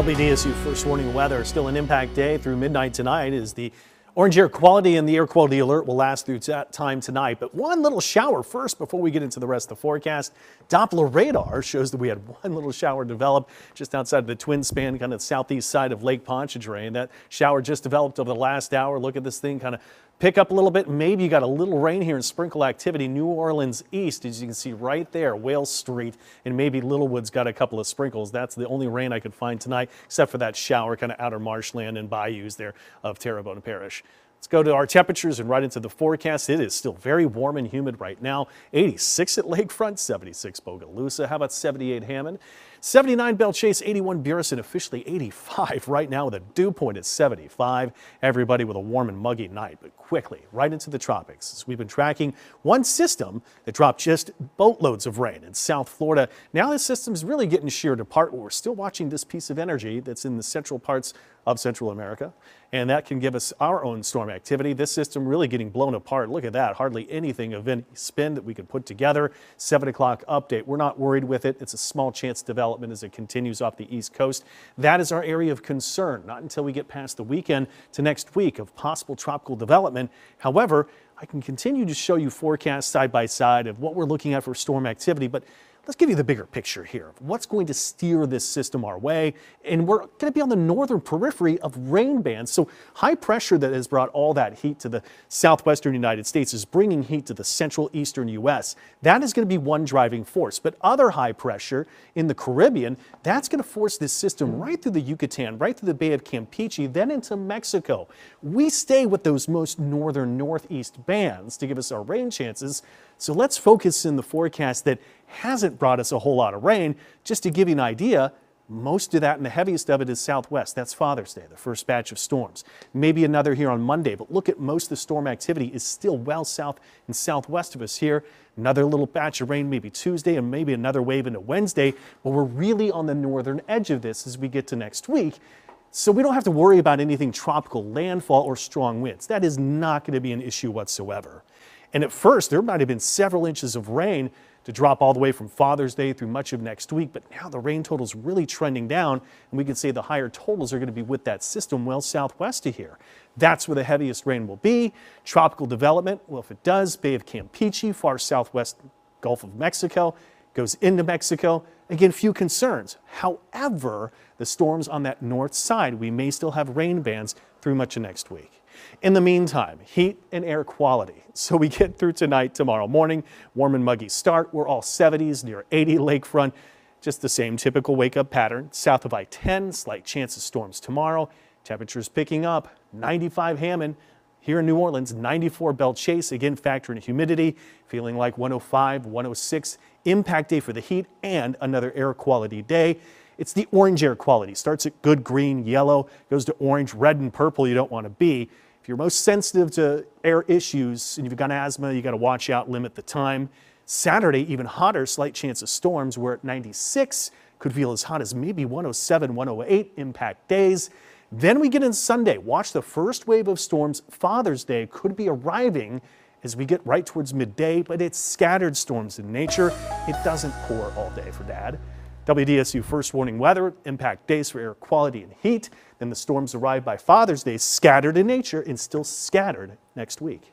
WDSU first warning weather, still an impact day through midnight tonight as the orange air quality and the air quality alert will last through that time tonight. But one little shower first before we get into the rest of the forecast. Doppler radar shows that we had one little shower develop just outside of the Twin Span, kind of southeast side of Lake Pontchartrain. That shower just developed over the last hour. Look at this thing kind of pick up a little bit. Maybe you got a little rain here and sprinkle activity. New Orleans east, as you can see right there, Wales Street, and maybe Littlewood's got a couple of sprinkles. That's the only rain I could find tonight, except for that shower kind of outer marshland and bayous there of Terrebonne Parish. Let's go to our temperatures and right into the forecast. It is still very warm and humid right now. 86 at Lakefront, 76 Bogalusa. How about 78 Hammond? 79 Belle Chasse, 81 Burrison, officially 85 right now with a dew point at 75. Everybody with a warm and muggy night, but quickly right into the tropics. As we've been tracking one system that dropped just boatloads of rain in South Florida. Now this system's really getting sheared apart. We're still watching this piece of energy that's in the central parts of Central America, and that can give us our own storm activity. This system really getting blown apart. Look at that. Hardly anything of any spin that we could put together. 7 o'clock update. We're not worried with it. It's a small chance development as it continues off the East Coast. That is our area of concern. Not until we get past the weekend to next week of possible tropical development. However, I can continue to show you forecasts side by side of what we're looking at for storm activity, but let's give you the bigger picture here of what's going to steer this system our way. And we're going to be on the northern periphery of rain bands. So high pressure that has brought all that heat to the southwestern United States is bringing heat to the central eastern U.S. That is going to be one driving force. But other high pressure in the Caribbean, that's going to force this system right through the Yucatan, right through the Bay of Campeche, then into Mexico. We stay with those most northern northeast bands to give us our rain chances. So let's focus in the forecast that hasn't brought us a whole lot of rain. Just to give you an idea, most of that and the heaviest of it is southwest. That's Father's Day, the first batch of storms. Maybe another here on Monday, but look at most of the storm activity is still well south and southwest of us here. Another little batch of rain maybe Tuesday and maybe another wave into Wednesday, but we're really on the northern edge of this as we get to next week. So we don't have to worry about anything tropical landfall or strong winds. That is not going to be an issue whatsoever. And at first, there might have been several inches of rain to drop all the way from Father's Day through much of next week. But now the rain total is really trending down, and we can say the higher totals are going to be with that system well southwest of here. That's where the heaviest rain will be. Tropical development, well, if it does, Bay of Campeche, far southwest Gulf of Mexico, goes into Mexico. Again, few concerns. However, the storms on that north side, we may still have rain bands through much of next week. In the meantime, heat and air quality. So we get through tonight, tomorrow morning, warm and muggy start. We're all 70s, near 80 lakefront. Just the same typical wake-up pattern. South of I-10, slight chance of storms tomorrow. Temperatures picking up. 95 Hammond. Here in New Orleans, 94 Belle Chasse. Again, factor in humidity. Feeling like 105, 106. Impact day for the heat and another air quality day. It's the orange air quality. Starts at good green, yellow, goes to orange, red, and purple. You don't want to be. If you're most sensitive to air issues and you've got asthma, you got to watch out, limit the time. Saturday, even hotter, slight chance of storms. We're at 96. Could feel as hot as maybe 107, 108 impact days. Then we get in Sunday. Watch the first wave of storms. Father's Day could be arriving as we get right towards midday, but it's scattered storms in nature. It doesn't pour all day for Dad. WDSU first warning weather, impact days for air quality and heat. Then the storms arrive by Father's Day, scattered in nature and still scattered next week.